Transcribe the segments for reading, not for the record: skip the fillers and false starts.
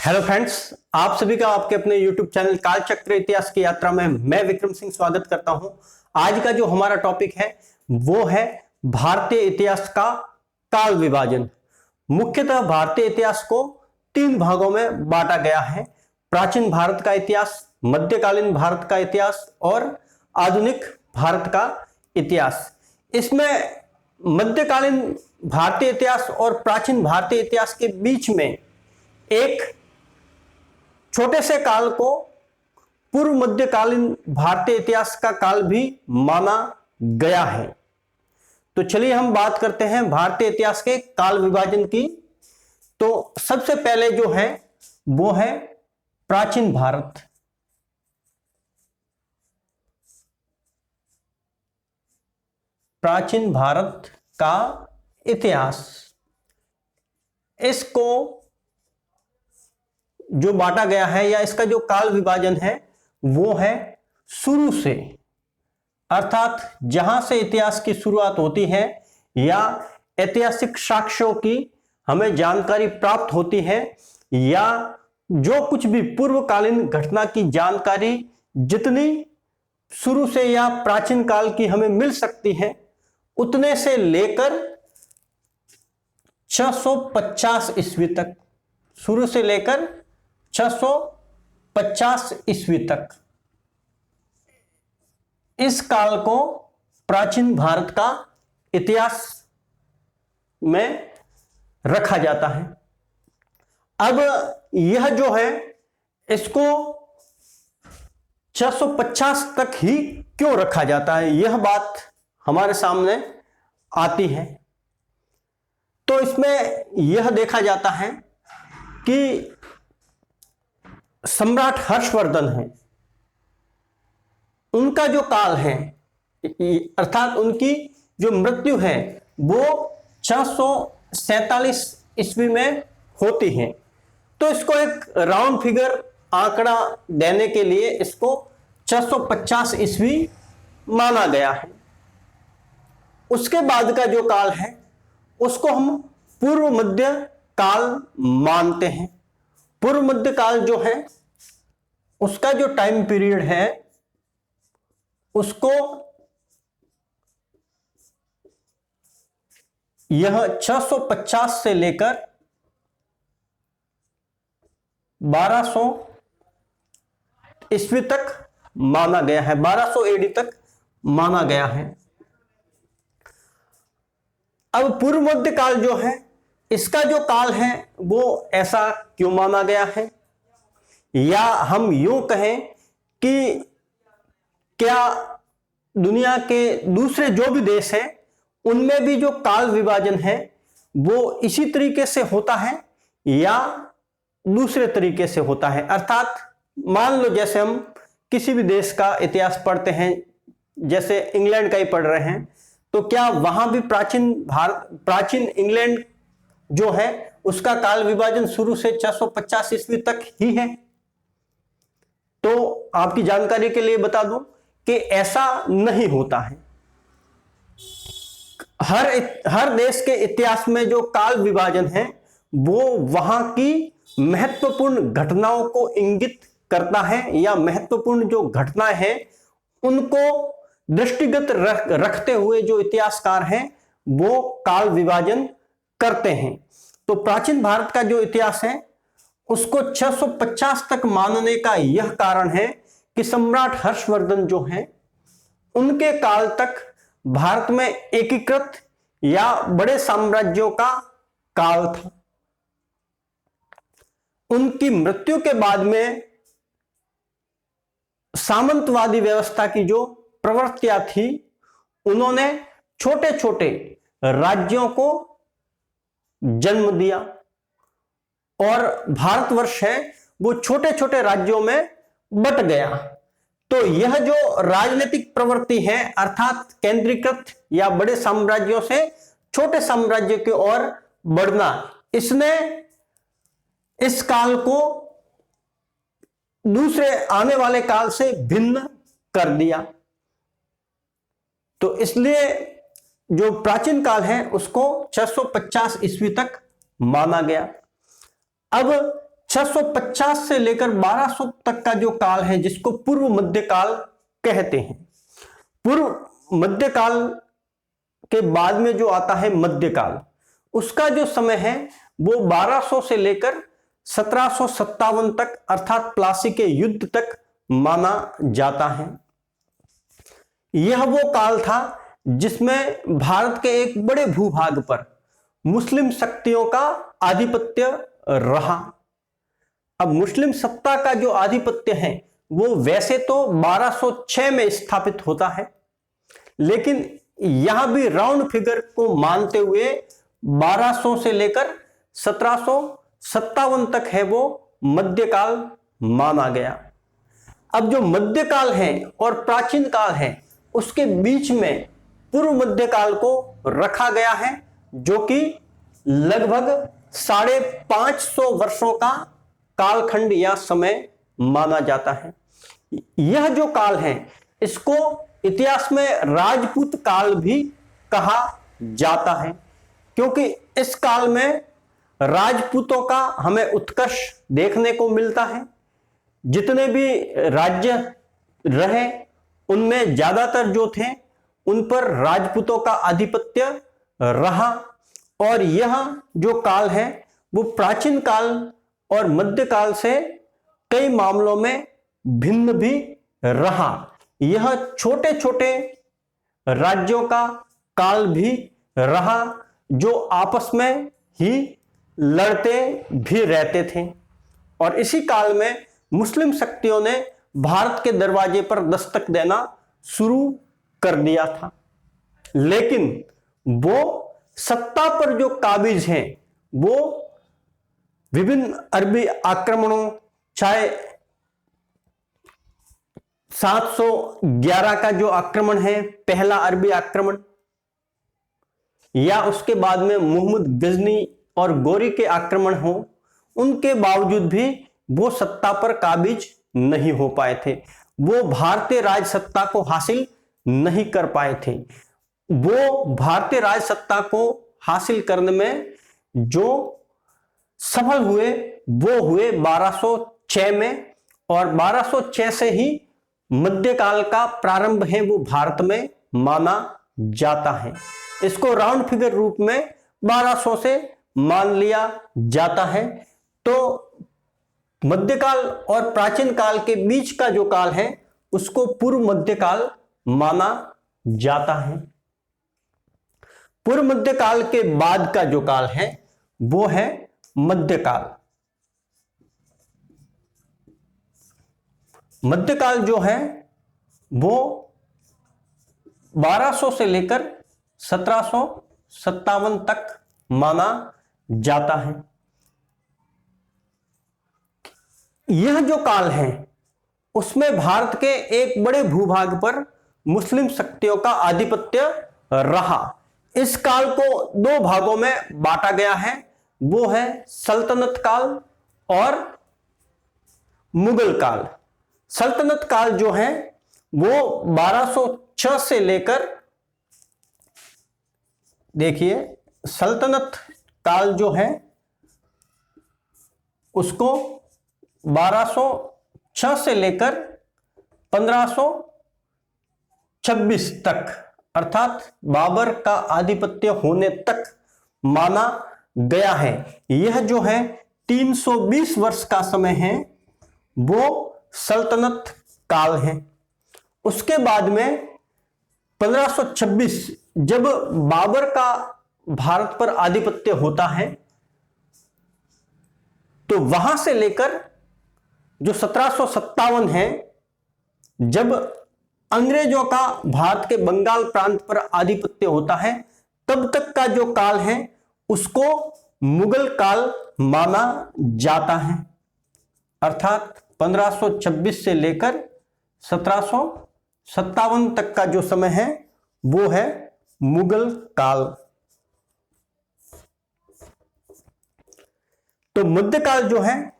Hello friends, आप सभी का आपके अपने YouTube चैनल कालचक्र इतिहास की यात्रा में मैं विक्रम सिंह स्वागत करता हूं। आज का जो हमारा टॉपिक है वो है भारतीय इतिहास का काल विभाजन। मुख्यतः भारतीय इतिहास को तीन भागों में बांटा गया है: प्राचीन भारत का इतिहास, मध्यकालीन भारत का इतिहास और आधुनिक भारत का इतिहास। इसमें मध्यकालीन भारतीय इतिहास और प्राचीन भारतीय इतिहास के बीच में एक छोटे से काल को पूर्व मध्यकालीन भारतीय इतिहास का काल भी माना गया है। तो चलिए हम बात करते हैं भारतीय इतिहास के काल विभाजन की। तो सबसे पहले जो है वो है प्राचीन भारत। प्राचीन भारत का इतिहास, इसको जो बांटा गया है या इसका जो काल विभाजन है वो है शुरू से, अर्थात जहां से इतिहास की शुरुआत होती है या ऐतिहासिक साक्ष्यों की हमें जानकारी प्राप्त होती है या जो कुछ भी पूर्वकालीन घटना की जानकारी जितनी शुरू से या प्राचीन काल की हमें मिल सकती है उतने से लेकर 650 ईस्वी तक, शुरू से लेकर 650 ईस्वी तक, इस काल को प्राचीन भारत का इतिहास में रखा जाता है। अब यह जो है इसको 650 तक ही क्यों रखा जाता है, यह बात हमारे सामने आती है। तो इसमें यह देखा जाता है कि सम्राट हर्षवर्धन है, उनका जो काल है अर्थात उनकी जो मृत्यु है वो 647 ईस्वी में होती है। तो इसको एक राउंड फिगर आंकड़ा देने के लिए इसको 650 ईस्वी माना गया है। उसके बाद का जो काल है उसको हम पूर्व मध्य काल मानते हैं। पूर्व मध्य काल जो है उसका जो टाइम पीरियड है उसको यह 650 से लेकर 1200 ईस्वी तक माना गया है, 1200 एडी तक माना गया है। अब पूर्व मध्य काल जो है इसका जो काल है वो ऐसा क्यों माना गया है, या हम यूं कहें कि क्या दुनिया के दूसरे जो भी देश हैं उनमें भी जो काल विभाजन है वो इसी तरीके से होता है या दूसरे तरीके से होता है। अर्थात मान लो जैसे हम किसी भी देश का इतिहास पढ़ते हैं, जैसे इंग्लैंड का ही पढ़ रहे हैं, तो क्या वहां भी प्राचीन इंग्लैंड जो है उसका काल विभाजन शुरू से 650 ईस्वी तक ही है? तो आपकी जानकारी के लिए बता दूं कि ऐसा नहीं होता है। हर देश के इतिहास में जो काल विभाजन है वो वहां की महत्वपूर्ण घटनाओं को इंगित करता है या महत्वपूर्ण जो घटनाएं हैं उनको दृष्टिगत रखते हुए जो इतिहासकार हैं वो काल विभाजन करते हैं। तो प्राचीन भारत का जो इतिहास है उसको 650 तक मानने का यह कारण है कि सम्राट हर्षवर्धन जो है उनके काल तक भारत में एकीकृत या बड़े साम्राज्यों का काल था। उनकी मृत्यु के बाद में सामंतवादी व्यवस्था की जो प्रवृत्तियां थी उन्होंने छोटे छोटे राज्यों को जन्म दिया और भारतवर्ष है वो छोटे छोटे राज्यों में बट गया। तो यह जो राजनीतिक प्रवृत्ति है अर्थात केंद्रीकृत या बड़े साम्राज्यों से छोटे साम्राज्य की ओर बढ़ना, इसने इस काल को दूसरे आने वाले काल से भिन्न कर दिया। तो इसलिए जो प्राचीन काल है उसको 650 ईस्वी तक माना गया। अब 650 से लेकर 1200 तक का जो काल है, जिसको पूर्व मध्यकाल कहते हैं। पूर्व मध्यकाल के बाद में जो आता है मध्यकाल, उसका जो समय है वो 1200 से लेकर 1757 तक अर्थात प्लासी के युद्ध तक माना जाता है। यह वो काल था जिसमें भारत के एक बड़े भूभाग पर मुस्लिम शक्तियों का आधिपत्य रहा। अब मुस्लिम सत्ता का जो आधिपत्य है वो वैसे तो 1206 में स्थापित होता है, लेकिन यहां भी राउंड फिगर को मानते हुए 1200 से लेकर 1757 तक है वो मध्यकाल माना गया। अब जो मध्यकाल है और प्राचीन काल है उसके बीच में पूर्व मध्यकाल को रखा गया है, जो कि लगभग 550 वर्षों का कालखंड या समय माना जाता है। यह जो काल है इसको इतिहास में राजपूत काल भी कहा जाता है, क्योंकि इस काल में राजपूतों का हमें उत्कर्ष देखने को मिलता है। जितने भी राज्य रहे उनमें ज्यादातर जो थे उन पर राजपूतों का आधिपत्य रहा, और यह जो काल है वो प्राचीन काल और मध्यकाल से कई मामलों में भिन्न भी रहा। यह छोटे छोटे राज्यों का काल भी रहा जो आपस में ही लड़ते भी रहते थे, और इसी काल में मुस्लिम शक्तियों ने भारत के दरवाजे पर दस्तक देना शुरू कर दिया था। लेकिन वो सत्ता पर जो काबिज हैं वो विभिन्न अरबी आक्रमणों, चाहे 711 का जो आक्रमण है, पहला अरबी आक्रमण, या उसके बाद में मोहम्मद गजनी और गोरी के आक्रमण हो, उनके बावजूद भी वो सत्ता पर काबिज नहीं हो पाए थे। वो भारतीय राज सत्ता को हासिल नहीं कर पाए थे। वो भारतीय राज सत्ता को हासिल करने में जो सफल हुए वो हुए 1206 में, और 1206 से ही मध्यकाल का प्रारंभ है वो भारत में माना जाता है। इसको राउंड फिगर रूप में 1200 से मान लिया जाता है। तो मध्यकाल और प्राचीन काल के बीच का जो काल है उसको पूर्व मध्यकाल माना जाता है। पूर्व मध्यकाल के बाद का जो काल है वो है मध्यकाल। मध्यकाल जो है वो 1200 से लेकर 1757 तक माना जाता है। यह जो काल है उसमें भारत के एक बड़े भूभाग पर मुस्लिम शक्तियों का आधिपत्य रहा। इस काल को दो भागों में बांटा गया है, वो है सल्तनत काल और मुगल काल। सल्तनत काल जो है वो 1206 से लेकर, देखिए सल्तनत काल जो है उसको 1206 से लेकर 1526 तक अर्थात बाबर का आधिपत्य होने तक माना गया है। यह जो है 320 वर्ष का समय है वो सल्तनत काल है। उसके बाद में 1526 जब बाबर का भारत पर आधिपत्य होता है तो वहां से लेकर जो 1757 है, जब अंग्रेजों का भारत के बंगाल प्रांत पर आधिपत्य होता है, तब तक का जो काल है उसको मुगल काल माना जाता है। अर्थात 1526 से लेकर 1757 तक का जो समय है वो है मुगल काल। तो मध्यकाल जो है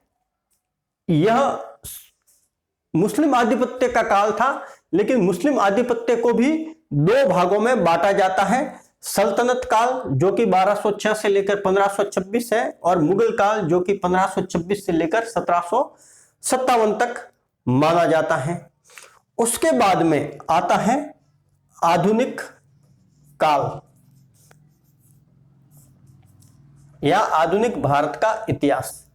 यह मुस्लिम आधिपत्य का काल था, लेकिन मुस्लिम आधिपत्य को भी दो भागों में बांटा जाता है, सल्तनत काल जो कि 1206 से लेकर 1526 है, और मुगल काल जो कि 1526 से लेकर 1757 तक माना जाता है। उसके बाद में आता है आधुनिक काल या आधुनिक भारत का इतिहास।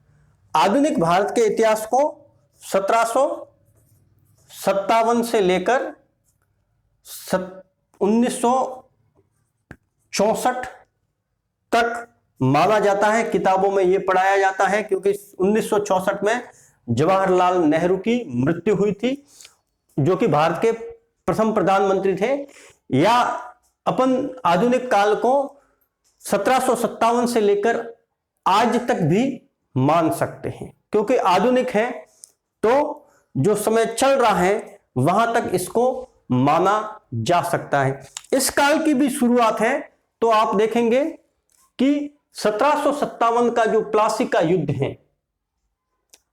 आधुनिक भारत के इतिहास को 1757 से लेकर 1964 तक माना जाता है। किताबों में यह पढ़ाया जाता है क्योंकि 1964 में जवाहरलाल नेहरू की मृत्यु हुई थी, जो कि भारत के प्रथम प्रधानमंत्री थे। या अपन आधुनिक काल को 1757 से लेकर आज तक भी मान सकते हैं, क्योंकि आधुनिक है तो जो समय चल रहा है वहां तक इसको माना जा सकता है। इस काल की भी शुरुआत है तो आप देखेंगे कि 1757 का जो प्लासी का युद्ध है,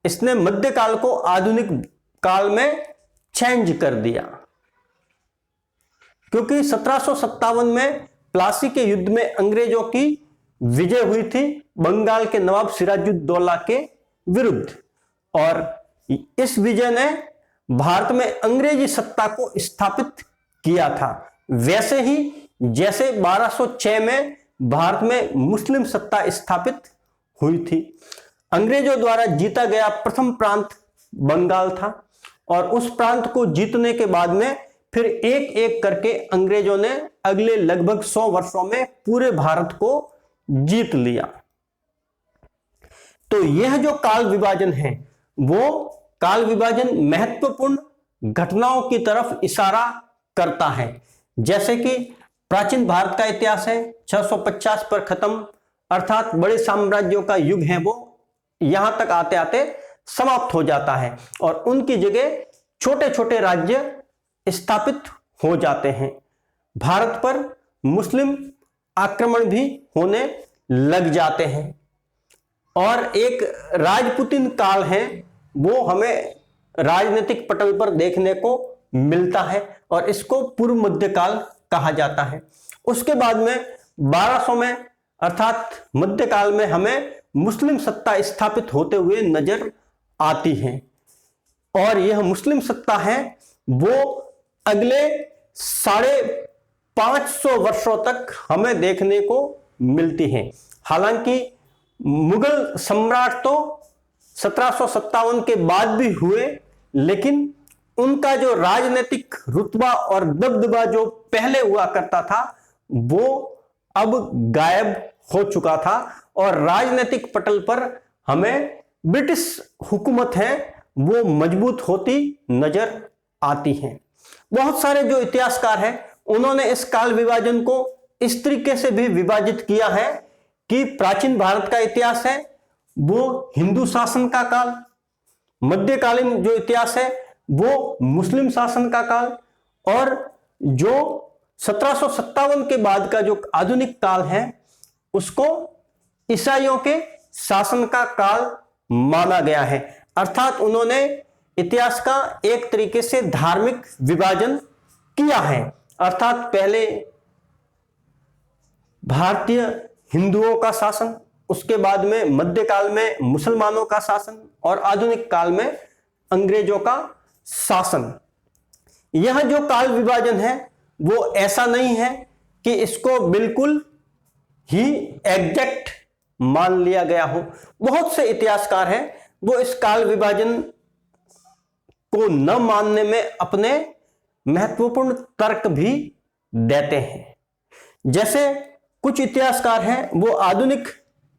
इसने मध्यकाल को आधुनिक काल में चेंज कर दिया, क्योंकि 1757 में प्लासी के युद्ध में अंग्रेजों की विजय हुई थी बंगाल के नवाब सिराजुद्दौला के विरुद्ध, और इस विजय ने भारत में अंग्रेजी सत्ता को स्थापित किया था। वैसे ही जैसे 1206 में भारत में मुस्लिम सत्ता स्थापित हुई थी। अंग्रेजों द्वारा जीता गया प्रथम प्रांत बंगाल था, और उस प्रांत को जीतने के बाद में फिर एक एक करके अंग्रेजों ने अगले लगभग 100 वर्षों में पूरे भारत को जीत लिया। तो यह जो काल विभाजन है वो काल विभाजन महत्वपूर्ण घटनाओं की तरफ इशारा करता है। जैसे कि प्राचीन भारत का इतिहास है 650 पर खत्म, अर्थात बड़े साम्राज्यों का युग है वो यहां तक आते आते समाप्त हो जाता है, और उनकी जगह छोटे छोटे राज्य स्थापित हो जाते हैं। भारत पर मुस्लिम आक्रमण भी होने लग जाते हैं, और एक राजपुतीन काल है वो हमें राजनीतिक पटल पर देखने को मिलता है, और इसको पूर्व मध्यकाल कहा जाता है। उसके बाद में 1200 में अर्थात मध्यकाल में हमें मुस्लिम सत्ता स्थापित होते हुए नजर आती है, और यह मुस्लिम सत्ता है वो अगले 550 वर्षों तक हमें देखने को मिलती है। हालांकि मुगल सम्राट तो 1757 के बाद भी हुए, लेकिन उनका जो राजनीतिक रुतबा और दबदबा जो पहले हुआ करता था वो अब गायब हो चुका था, और राजनीतिक पटल पर हमें ब्रिटिश हुकूमत है वो मजबूत होती नजर आती है। बहुत सारे जो इतिहासकार हैं उन्होंने इस काल विभाजन को इस तरीके से भी विभाजित किया है कि प्राचीन भारत का इतिहास है वो हिंदू शासन का काल, मध्यकालीन जो इतिहास है वो मुस्लिम शासन का काल, और जो 1757 के बाद का जो आधुनिक काल है उसको ईसाइयों के शासन का काल माना गया है। अर्थात उन्होंने इतिहास का एक तरीके से धार्मिक विभाजन किया है, अर्थात पहले भारतीय हिंदुओं का शासन, उसके बाद में मध्यकाल में मुसलमानों का शासन, और आधुनिक काल में अंग्रेजों का शासन। यह जो काल विभाजन है वो ऐसा नहीं है कि इसको बिल्कुल ही एग्जैक्ट मान लिया गया हो। बहुत से इतिहासकार हैं वो इस काल विभाजन को न मानने में अपने महत्वपूर्ण तर्क भी देते हैं। जैसे कुछ इतिहासकार हैं वो आधुनिक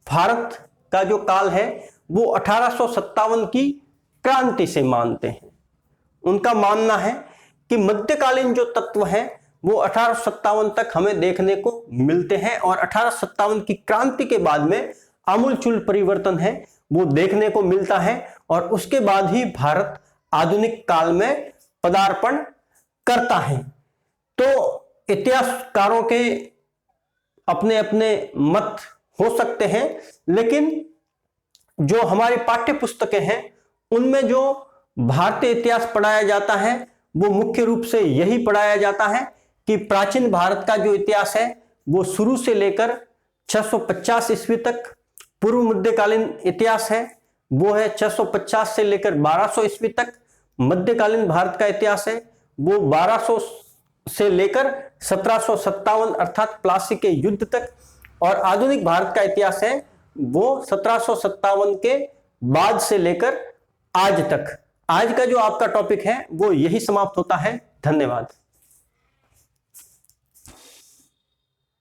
भारत का जो काल है वो 1857 की क्रांति से मानते हैं। उनका मानना है कि मध्यकालीन जो तत्व हैं वो 1857 तक हमें देखने को मिलते हैं, और 1857 की क्रांति के बाद में आमूलचूल परिवर्तन है वो देखने को मिलता है, और उसके बाद ही भारत आधुनिक काल में पदार्पण करता है। तो इतिहासकारों के अपने अपने मत हो सकते हैं, लेकिन जो हमारी पाठ्य पुस्तकें हैं उनमें जो भारतीय इतिहास पढ़ाया जाता है वो मुख्य रूप से यही पढ़ाया जाता है कि प्राचीन भारत का जो इतिहास है वो शुरू से लेकर 650 ईस्वी तक। पूर्व मध्यकालीन इतिहास है वो है 650 से लेकर 1200 ईस्वी तक। मध्यकालीन भारत का इतिहास है वो 1200 से लेकर 1757 अर्थात प्लासी के युद्ध तक। और आधुनिक भारत का इतिहास है वो 1757 के बाद से लेकर आज तक। आज का जो आपका टॉपिक है वो यही समाप्त होता है। धन्यवाद।